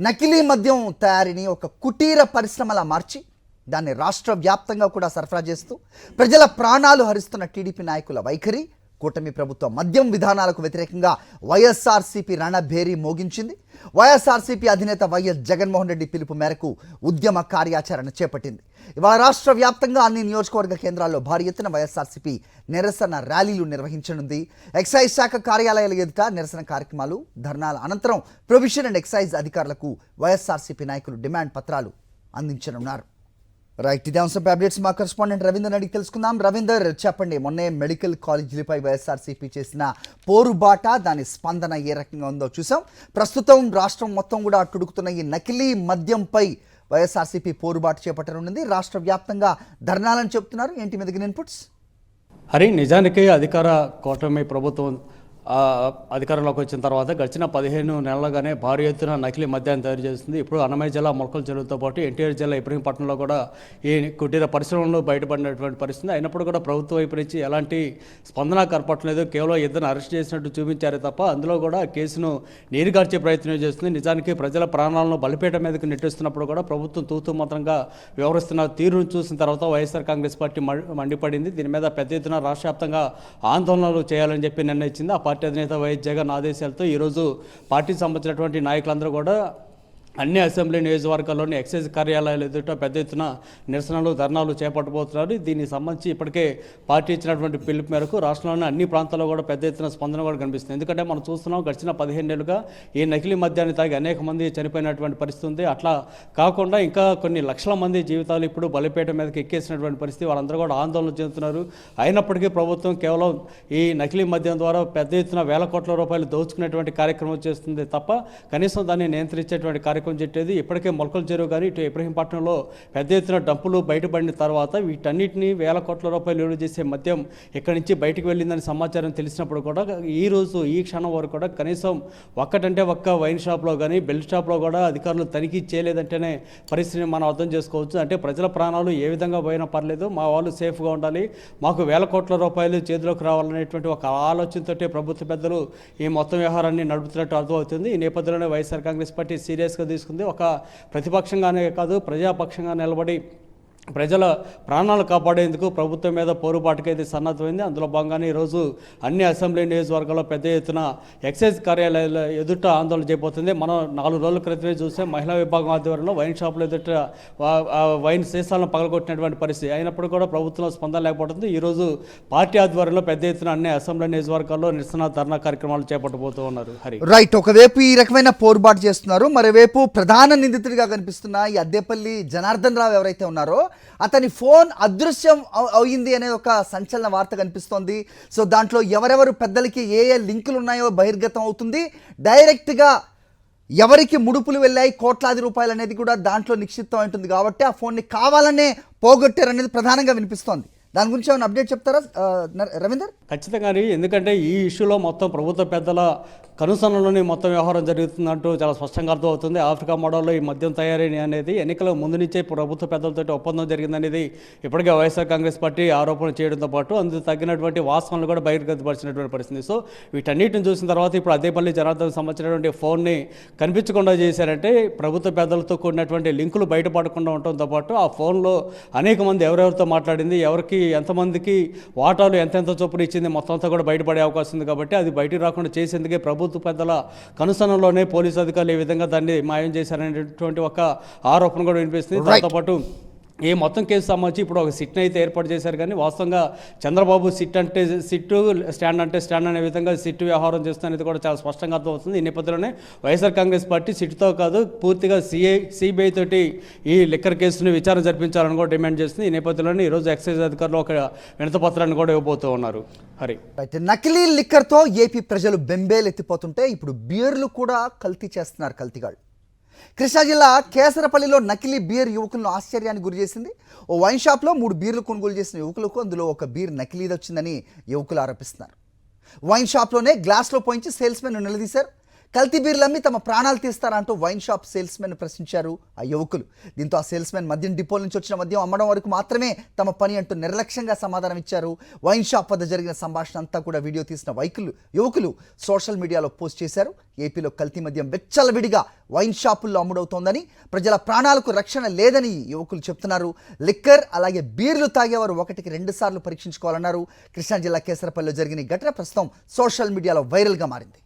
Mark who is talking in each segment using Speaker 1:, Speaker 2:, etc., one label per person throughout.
Speaker 1: నకిలీ మద్యం తయారీని ఒక కుటీర పరిశ్రమలా మార్చి దాన్ని రాష్ట్ర వ్యాప్తంగా కూడా సరఫరా చేస్తూ ప్రజల ప్రాణాలు హరిస్తున్న టీడీపీ నాయకుల వైఖరి, కూటమి ప్రభుత్వ మద్యం విధానాలకు వ్యతిరేకంగా వైఎస్ఆర్సీపీ రణభేరీ మోగించింది. వైఎస్ఆర్సీపీ అధినేత వైఎస్ జగన్మోహన్ రెడ్డి పిలుపు మేరకు ఉద్యమ కార్యాచరణ చేపట్టింది. ఇవాళ రాష్ట్ర వ్యాప్తంగా అన్ని నియోజకవర్గ కేంద్రాల్లో భారీ ఎత్తున వైఎస్ఆర్సీపీ నిరసన ర్యాలీలు నిర్వహించనుంది. ఎక్సైజ్ శాఖ కార్యాలయాల ఎదుట నిరసన కార్యక్రమాలు, ధర్నాల అనంతరం ప్రొవిషన్ అండ్ ఎక్సైజ్ అధికారులకు వైఎస్ఆర్సీపీ నాయకులు డిమాండ్ పత్రాలు అందించనున్నారు. రైట్, ఇదే అంశంపై అప్డేట్స్ మా కరెస్పాండెంట్ రవీందర్ అడిగి తెలుసుకుందాం. రవీందర్, చెప్పండి, మొన్నే మెడికల్ కాలేజీలపై వైఎస్ఆర్సీపీ చేసిన పోరుబాట, దాని స్పందన ఏ రకంగా ఉందో చూసాం. ప్రస్తుతం రాష్ట్రం మొత్తం కూడా అట్టుడుకుతున్న ఈ నకిలీ మద్యంపై వైఎస్ఆర్సీపీ పోరుబాటు చేపట్టనుంది. రాష్ట్ర వ్యాప్తంగా ధర్నాలని చెప్తున్నారు. ఏంటి మీ దగ్గర ఇన్పుట్స్?
Speaker 2: హరి, నిజానికి అధికార కూటమి ప్రభుత్వం అధికారంలోకి వచ్చిన తర్వాత గడిచిన 15 నెలలుగానే భారీ ఎత్తున నకిలీ మద్యాన్ని తయారు చేస్తుంది. ఇప్పుడు అన్నమయ్య జిల్లా మొలకల చెరువుతో పాటు ఎన్టీఆర్ జిల్లా ఇబ్రహీంపట్నంలో కూడా ఈ కుటీర పరిశ్రమలు బయటపడినటువంటి పరిస్థితి. అయినప్పుడు కూడా ప్రభుత్వం వైపు నుంచి ఎలాంటి స్పందన కనపడలేదు. కేవలం ఇద్దరు అరెస్ట్ చేసినట్టు చూపించారే తప్ప అందులో కూడా కేసును నీరుగార్చే ప్రయత్నం చేస్తుంది. నిజానికి ప్రజల ప్రాణాలను బలిపీఠం మీదకి నెట్టిస్తున్నప్పుడు కూడా ప్రభుత్వం తూతూ మాత్రంగా వ్యవహరిస్తున్న తీరును చూసిన తర్వాత వైఎస్ఆర్ కాంగ్రెస్ పార్టీ మండిపడింది. దీని మీద పెద్ద ఎత్తున రాష్ట్ర వ్యాప్తంగా ఆందోళనలు చేయాలని చెప్పి నిర్ణయించింది. ఆ పార్టీ అధినేత వైఎస్ జగన్ ఆదేశాలతో ఈరోజు పార్టీకి సంబంధించినటువంటి నాయకులందరూ కూడా అన్ని అసెంబ్లీ నియోజకవర్గాల్లోని ఎక్సైజ్ కార్యాలయాలు ఎదుట పెద్ద ఎత్తున నిరసనలు, ధర్నాలు చేపట్టబోతున్నారు. దీనికి సంబంధించి ఇప్పటికే పార్టీ ఇచ్చినటువంటి పిలుపు మేరకు రాష్ట్రంలోని అన్ని ప్రాంతాల్లో కూడా పెద్ద ఎత్తున స్పందన కూడా కనిపిస్తుంది. ఎందుకంటే మనం చూస్తున్నాం, గడిచిన 15 ఏళ్ళుగా ఈ నకిలీ మద్యాన్ని తాగి అనేక మంది చనిపోయినటువంటి పరిస్థితి ఉంది. అట్లా కాకుండా ఇంకా కొన్ని లక్షల మంది జీవితాలు ఇప్పుడు బలిపీఠం మీదకి ఎక్కేసినటువంటి పరిస్థితి. వాళ్ళందరూ కూడా ఆందోళన చెందుతున్నారు. అయినప్పటికీ ప్రభుత్వం కేవలం ఈ నకిలీ మద్యం ద్వారా పెద్ద ఎత్తున వేల కోట్ల రూపాయలు దోచుకునేటువంటి కార్యక్రమం చేస్తుంది తప్ప కనీసం దాన్ని నియంత్రించేటువంటి కార్యక్రమం చెట్టేది. ఇప్పటికే మొలకల చెరువు కానీ ఇటు ఇబ్రహీంపట్నంలో పెద్ద ఎత్తున డంపులు బయటపడిన తర్వాత వీటన్నిటిని వేల కోట్ల రూపాయలు విలువ చేసే మద్యం ఇక్కడి నుంచి బయటకు వెళ్ళిందని సమాచారం తెలిసినప్పుడు కూడా ఈ క్షణం వరకు కూడా కనీసం ఒక్క వైన్ షాప్లో కానీ బెల్ట్ షాప్లో కూడా అధికారులు తనిఖీ చేయలేదంటేనే పరిస్థితిని మనం అర్థం చేసుకోవచ్చు. అంటే ప్రజల ప్రాణాలు ఏ విధంగా పోయినా పర్లేదు, మా వాళ్ళు సేఫ్గా ఉండాలి, మాకు వేల కోట్ల రూపాయలు చేతిలోకి రావాలనేటువంటి ఒక ఆలోచనతో ప్రభుత్వ పెద్దలు ఈ మొత్తం వ్యవహారాన్ని నడుపుతున్నట్టు అర్థమవుతుంది. ఈ నేపథ్యంలోనే వైఎస్ఆర్ కాంగ్రెస్ పార్టీ సీరియస్గా తీసుకుంది. ఒక ప్రతిపక్షంగానే కాదు, ప్రజాపక్షంగా నిలబడి ప్రజల ప్రాణాలు కాపాడేందుకు ప్రభుత్వం మీద పోరుబాటుకైతే సన్నద్ధమైంది. అందులో భాగంగానే ఈరోజు అన్ని అసెంబ్లీ నియోజకవర్గాల్లో పెద్ద ఎత్తున ఎక్సైజ్ కార్యాలయాల ఎదుట ఆందోళన చేయబోతుంది. మనం 4 రోజుల క్రితమే చూస్తే మహిళా విభాగం ఆధ్వర్యంలో వైన్ షాపుల ఎదుట వైన్ సీసాలను పగలగొట్టినటువంటి పరిస్థితి. అయినప్పుడు కూడా ప్రభుత్వంలో స్పందన లేకపోతుంది. ఈరోజు పార్టీ ఆధ్వర్యంలో పెద్ద ఎత్తున అన్ని అసెంబ్లీ నియోజకవర్గాల్లో నిరసన ధర్నా కార్యక్రమాలు చేపట్టబోతూ ఉన్నారు. హరి,
Speaker 1: రైట్, ఒకవైపు ఈ రకమైన పోరుబాటు చేస్తున్నారు, మరోవైపు ప్రధాన నిందితుడిగా కనిపిస్తున్న ఈ అద్దేపల్లి జనార్దన్ రావు ఎవరైతే ఉన్నారో అతని ఫోన్ అదృశ్యం అయింది అనే ఒక సంచలన వార్త కనిపిస్తోంది. సో దాంట్లో ఎవరెవరు పెద్దలకి ఏ లింకులు ఉన్నాయో బహిర్గతం అవుతుంది. డైరెక్ట్గా ఎవరికి ముడుపులు వెళ్ళాయి, కోట్లాది రూపాయలు అనేది కూడా దాంట్లో నిక్షిప్తం ఉంటుంది. కాబట్టి ఆ ఫోన్ని కావాలనే పోగొట్టారు అనేది ప్రధానంగా వినిపిస్తోంది. దాని గురించి ఏమైనా అప్డేట్ చెప్తారా రవీందర్?
Speaker 2: ఖచ్చితంగా, ఎందుకంటే ఈ ఇష్యూలో మొత్తం ప్రభుత్వ పెద్దల కనుసన్నలోనే మొత్తం వ్యవహారం జరుగుతుందంటూ చాలా స్పష్టంగా అర్థమవుతుంది. ఆఫ్రికా మోడల్లో ఈ మద్యం తయారీ అనేది ఎన్నికల ముందు నుంచే ప్రభుత్వ పెద్దలతో ఒప్పందం జరిగిందనేది ఇప్పటికే వైఎస్ఆర్ కాంగ్రెస్ పార్టీ ఆరోపణ చేయడంతో పాటు అందుకు తగ్గినటువంటి వాస్తవాలను కూడా బహిర్గతపరిచినటువంటి పరిస్థితి. సో వీటన్నిటిని చూసిన తర్వాత ఇప్పుడు అద్దేపల్లి జనార్దన్ సంబంధించినటువంటి ఫోన్ని కనిపించకుండా చేశారంటే ప్రభుత్వ పెద్దలతో కూడినటువంటి లింకులు బయటపడకుండా ఉండటంతో పాటు ఆ ఫోన్లో అనేక మంది ఎవరెవరితో మాట్లాడింది, ఎవరికి ఎంతమందికి వాటాలు ఎంతెంత చొప్పున ఇచ్చింది మొత్తం అంతా కూడా బయటపడే అవకాశం ఉంది. కాబట్టి అది బయటకు రాకుండా చేసేందుకే ప్రభుత్వ పెద్దల కనుసనలోనే పోలీసు అధికారులు ఈ విధంగా దాన్ని మాయం చేశారనేటువంటి ఒక ఆరోపణ కూడా వినిపిస్తుంది. దాంతోపాటు ఈ మొత్తం కేసు సంబంధించి ఇప్పుడు ఒక సిట్ని అయితే ఏర్పాటు చేశారు. కానీ వాస్తవంగా చంద్రబాబు సిట్ అంటే సిట్టు, స్టాండ్ అంటే స్టాండ్ అనే విధంగా సిట్టు వ్యవహారం చేస్తున్నది కూడా చాలా స్పష్టంగా అర్థమవుతుంది. ఈ నేపథ్యంలోనే వైఎస్ఆర్ కాంగ్రెస్ పార్టీ సిట్తో కాదు, పూర్తిగా సిబిఐ తోటి ఈ లిక్కర్ కేసును విచారణ జరిపించాలని కూడా డిమాండ్ చేస్తుంది. ఈ నేపథ్యంలోనే ఈరోజు ఎక్సైజ్ అధికారులు ఒక వినతిపత్రాన్ని కూడా ఇవ్వబోతూ ఉన్నారు. హరి,
Speaker 1: నకిలీ లిక్కర్తో ఏపీ ప్రజలు బెంబేలెత్తిపోతుంటే ఇప్పుడు బియర్లు కూడా కల్తీ చేస్తున్నారు కల్తీగాళ్ళు. కృష్ణా జిల్లా కేసరపల్లిలో నకిలీ బీర్ యువకులను ఆశ్చర్యానికి గురి చేసింది. ఓ వైన్ షాప్లో 3 బీర్లు కొనుగోలు చేసిన యువకులకు అందులో ఒక బీర్ నకిలీది వచ్చిందని యువకులు ఆరోపిస్తున్నారు. వైన్ షాప్లోనే గ్లాస్లో పోయించి సేల్స్మెన్ నిలదీశారు. కల్తీ బీర్లు అమ్మి తమ ప్రాణాలు తీస్తారంటూ వైన్ షాప్ సేల్స్ మెన్ ప్రశ్నించారు ఆ యువకులు. దీంతో ఆ సేల్స్ మెన్ మద్యం డిపోల నుంచి వచ్చిన మద్యం అమ్మడం వరకు మాత్రమే తమ పని అంటూ నిర్లక్ష్యంగా సమాధానం ఇచ్చారు. వైన్ షాప్ వద్ద జరిగిన సంభాషణ అంతా కూడా వీడియో తీసిన యువకులు సోషల్ మీడియాలో పోస్ట్ చేశారు. ఏపీలో కల్తీ మద్యం వెచ్చలవిడిగా వైన్ షాపుల్లో అమ్ముడవుతోందని, ప్రజల ప్రాణాలకు రక్షణ లేదని యువకులు చెప్తున్నారు. లిక్కర్ అలాగే బీర్లు తాగేవారు 1కి 2 సార్లు పరీక్షించుకోవాలన్నారు. కృష్ణా జిల్లా కేసరపల్లిలో జరిగిన ఈ ఘటన ప్రస్తుతం సోషల్ మీడియాలో వైరల్గా మారింది.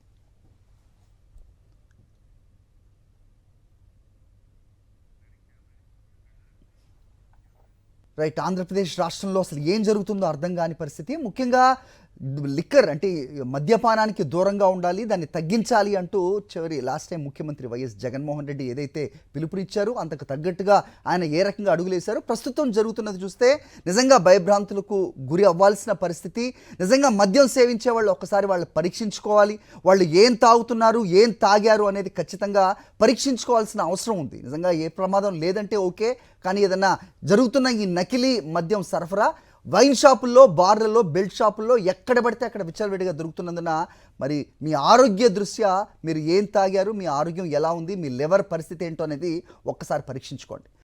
Speaker 1: రైట్, ఆంధ్రప్రదేశ్ రాష్ట్రంలో అసలు ఏం జరుగుతుందో అర్థం కాని పరిస్థితి. ముఖ్యంగా లిక్కర్ అంటే మద్యపానానికి దూరంగా ఉండాలి, దాన్ని తగ్గించాలి అంటూ లాస్ట్ టైం ముఖ్యమంత్రి వైఎస్ జగన్మోహన్ రెడ్డి ఏదైతే పిలుపునిచ్చారో అంతకు తగ్గట్టుగా ఆయన ఏ రకంగా అడుగులేశారు. ప్రస్తుతం జరుగుతున్నది చూస్తే నిజంగా భయభ్రాంతులకు గురి అవ్వాల్సిన పరిస్థితి. నిజంగా మద్యం సేవించే వాళ్ళు ఒక్కసారి వాళ్ళు పరీక్షించుకోవాలి. వాళ్ళు ఏం తాగుతున్నారు, ఏం తాగారు అనేది ఖచ్చితంగా పరీక్షించుకోవాల్సిన అవసరం ఉంది. నిజంగా ఏ ప్రమాదం లేదంటే ఓకే, కానీ ఏదన్నా జరుగుతున్న ఈ నకిలీ మద్యం సరఫరా వైన్ షాపుల్లో, బార్లలో, బెల్ట్ షాపుల్లో ఎక్కడ పడితే అక్కడ విచ్చలవిడిగా దొరుకుతున్నందున మరి మీ ఆరోగ్య దృష్ట్యా మీరు ఏం తాగారు, మీ ఆరోగ్యం ఎలా ఉంది, మీ లివర్ పరిస్థితి ఏంటో అనేది ఒక్కసారి పరీక్షించుకోండి.